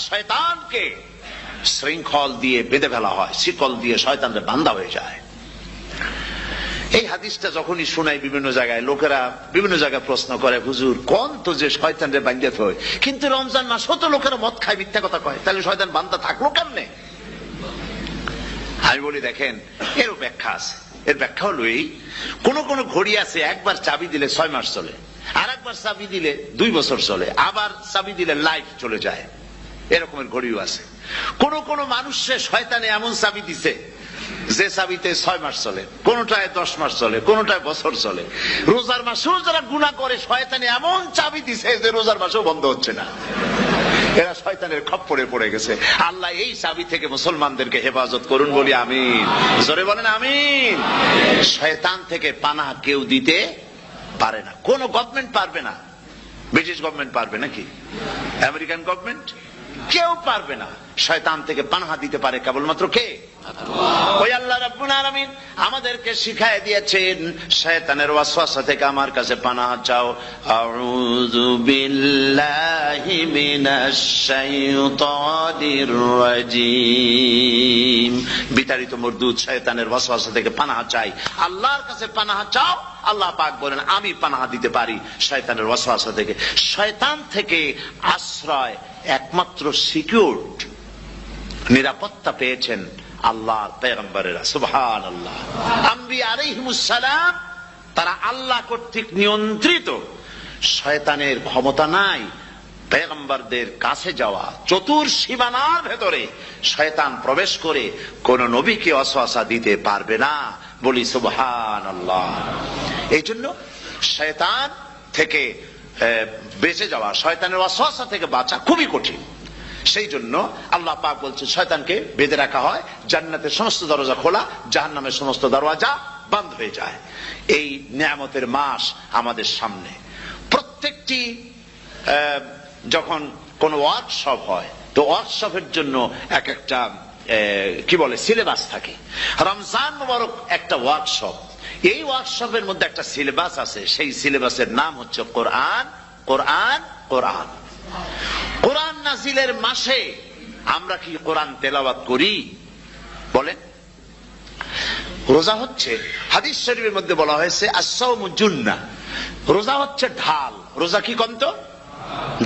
শয়তানকে শৃঙ্খল দিয়ে বেঁধে ফেলা হয়, শিকল দিয়ে শয়তানরা বান্ধা হয়ে যায়। এই হাদিসটা যখনই শোনাই বিভিন্ন জায়গায়, লোকেরা বিভিন্ন জায়গায় প্রশ্ন করে, হুজুর কোন তো যে শয়তানরে বান্ধা হয়, কিন্তু রমজান মাস হতো লোকেরা মদ খায়, মিথ্যা কথা কয়, তাহলে শয়তান বান্ধা থাকলো কেমনে? আমি বলি দেখেন, এরও ব্যাখ্যা আছে। এর ব্যাখ্যা হলো এই, কোন কোন ঘড়ি আছে একবার চাবি দিলে 6 মাস চলে, আর একবার চাবি দিলে 2 বছর চলে, আবার চাবি দিলে লাইফ চলে যায়, এরকমের ঘড়িও আছে। কোন কোন মানুষের শয়তানে এমন চাবি দিছে যে চাবিতে 6 মাস চলে, কোনটায় 10 মাস চলে, কোনটায় বছর চলে। রোজার মাসেও যারা গুনাহ করে শয়তানে এমন চাবি দিছে যে রোজার মাসেও বন্ধ হচ্ছে না, এরা শয়তানের খপ্পরে পড়ে গেছে। আল্লাহ এই চাবি থেকে মুসলমানদেরকে হেফাজত করুন, বলি আমিন। জোরে বলেন আমিন। শয়তান থেকে পানাহ কেউ দিতে পারে না, কোন গভর্নমেন্ট পারবে না। ব্রিটিশ গভর্নমেন্ট পারবে নাকি? American government? কেউ পারবে না। শয়তান থেকে পানাহ দিতে পারে কেবলমাত্র কে? ওই আল্লাহ রাব্বুল আলামিন আমাদেরকে শিখায় দিয়েছেন, শয়তানের ওয়াসওয়াসা থেকে আমার কাছে পানাহ চাও। আউযু বিল্লাহি মিনাশ শাইতানির রাজিম। বিতাড়িত মরদুদ শয়তানের ওয়াসওয়াসা থেকে পানাহ চাই, আল্লাহর কাছে পানাহ চাও। আল্লাহ পাক বলেন আমি পানাহ দিতে পারি শয়তানের ওয়াসওয়াসা থেকে। শয়তান থেকে আশ্রয় একমাত্র সিকিউরড, নিরাপত্তা পেয়েছেন আল্লাহর পয়গম্বরেরা। সুবহানাল্লাহ। আম্বিয়া আলাইহিমুস সালাম তারা আল্লাহ কর্তৃক নিয়ন্ত্রিত, শয়তানের ক্ষমতা নাই পয়গম্বরদের কাছে যাওয়া। চতুর সীমানার ভেতরে শয়তান প্রবেশ করে কোন নবীকে ওয়াসওয়াসা দিতে পারবে না, বলি সুবহানাল্লাহ। এই জন্য শয়তান থেকে বেঁচে যাওয়া, শয়তানের ওয়াসওয়াসা থেকে বাঁচা খুবই কঠিন। সেই জন্য আল্লাহ পাক বলছেন শয়তানকে বেঁধে রাখা হয়, জান্নাতের সমস্ত দরজা খোলা, জাহান্নামের সমস্ত দরজা বন্ধ হয়ে যায়। এই নিয়ামতের মাস আমাদের সামনে। প্রত্যেকটি যখন কোন ওয়ার্কশপ হয়, তো ওয়ার্কশপের জন্য এক একটা কি বলে সিলেবাস থাকে। রমজান মুবারক একটা ওয়ার্কশপ। এই ওয়ার্কশপের মধ্যে একটা সিলেবাস আছে, সেই সিলেবাসের নাম হচ্ছে কোরআন। কোরআন কোরআন কোরআন নাজিলের মাসে আমরা কি কোরআন তেলাওয়াত করি? বলেন। রোজা হচ্ছে, হাদিস শরীফের মধ্যে বলা হয়েছে আস-সাওমু জুন্নাহ, রোজা হচ্ছে ঢাল। রোজা কি কন্ত?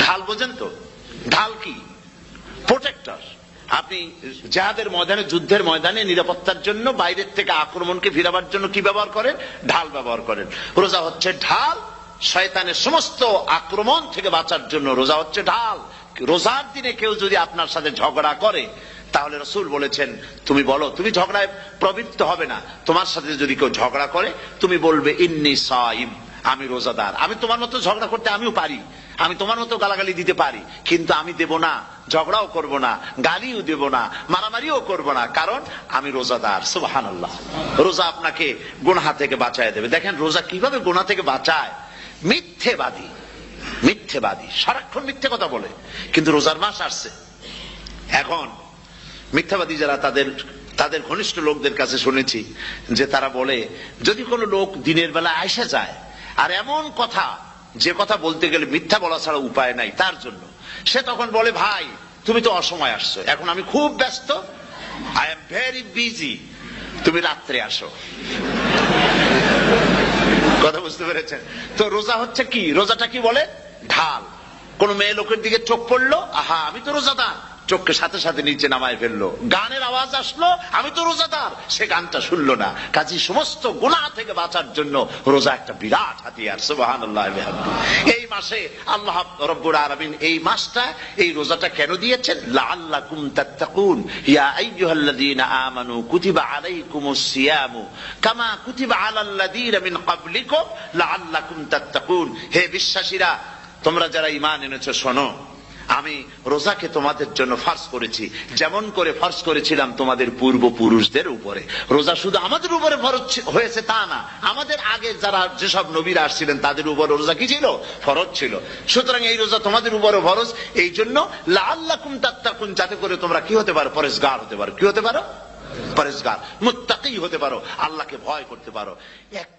ঢাল। বোঝেন তো ঢাল কি? প্রোটেক্টর। আপনি জিহাদের ময়দানে, যুদ্ধের ময়দানে নিরাপত্তার জন্য, বাইরের থেকে আক্রমণকে ফিরাবার জন্য কি ব্যবহার করেন? ঢাল ব্যবহার করেন। রোজা হচ্ছে ঢাল, শয়তানের সমস্ত আক্রমণ থেকে বাঁচার জন্য রোজা হচ্ছে ঢাল। রোজার দিনে কেউ যদি আপনার সাথে ঝগড়া করে, তাহলে রাসূল বলেছেন তুমি বলো, তুমি ঝগড়ায় প্রবৃত্ত হবে না। তোমার সাথে যদি কেউ ঝগড়া করে, তুমি বলবে ইন্নী সাইম, আমি রোজাদার। আমি তোমার মতো ঝগড়া করতে আমিও পারি, আমি তোমার মতো গালাগালি দিতে পারি, কিন্তু আমি দেব না, ঝগড়াও করব না, গালিও দেব না, মারামারিও করব না, কারণ আমি রোজাদার। সুবহানাল্লাহ। রোজা আপনাকে গুনাহ থেকে বাঁচায় দেবে। দেখেন রোজা কিভাবে গুনাহ থেকে বাঁচায়। মিথ্যেবাদী, মিথ্যেবাদী সারাক্ষণ মিথ্যে কথা বলে, কিন্তু রোজার মাস আসছে। এখন মিথ্যাবাদী যারা, তাদের ঘনিষ্ঠ লোকদের কাছে শুনেছি যে তারা বলে, যদি কোনো লোক দিনের বেলা আইসা যায় আর এমন কথা, যে কথা বলতে গেলে মিথ্যা বলা ছাড়া উপায় নাই তার জন্য, সে তখন বলে ভাই তুমি তো অসময় আসছো, এখন আমি খুব ব্যস্ত, আই এম ভেরি বিজি, তুমি রাত্রে আসো। কথা বুঝতে পেরেছেন তো? রোজা হচ্ছে কি? রোজাটা কি বলে? ঢাল। কোন মেয়ে লোকের দিকে চোখ পড়লো, আহা আমি তো রোজাদার, চোখকে সাথে সাথে নিচে নামায় ফেললো। গানের আওয়াজ আসলো, আমি তো রোজাদার, সে গানটা শুনলো না। কাজী সমস্ত গুনাহ থেকে বাঁচার জন্য রোজা একটা বিরাট হাতিয়ার। সুবহানাল্লাহ। এই মাসে আল্লাহ রাব্বুল আলামিন এই মাসটা, এই রোজাটা কেন দিয়েছেন? লাআল্লাকুম তাত্তাকুন, ইয়া আইয়ুহাল্লাযীনা আমানু কুতিবা আলাইকুমুস সিয়ামু কামা কুতিবা আলাল্লাযীনা মিন ক্বাবলিকুম লাআল্লাকুম তাত্তাকুন। হে বিশ্বাসীরা, তোমরা যারা ঈমান এনেছো, শোনো, আমি রোজাকে তোমাদের জন্য ফরজ করেছি, যেমন করে ফরজ করেছিলাম তোমাদের পূর্বপুরুষদের উপরে। রোজা শুধু আমাদের উপরে ফরজ হয়েছে তা না, আমাদের আগে যারা যেসব নবীরা আসছিলেন তাদের উপর রোজা কি ছিল? ফরজ ছিল। সুতরাং এই রোজা তোমাদের উপরে ফরজ, এই জন্য লাআল্লাকুম তাত্তাকুন, যাতে করে তোমরা কি হতে পারো? পরেজগার হতে পারো। কি হতে পারো? পরেজগার, মুত্তাকি হতে পারো, আল্লাহকে ভয় করতে পারো।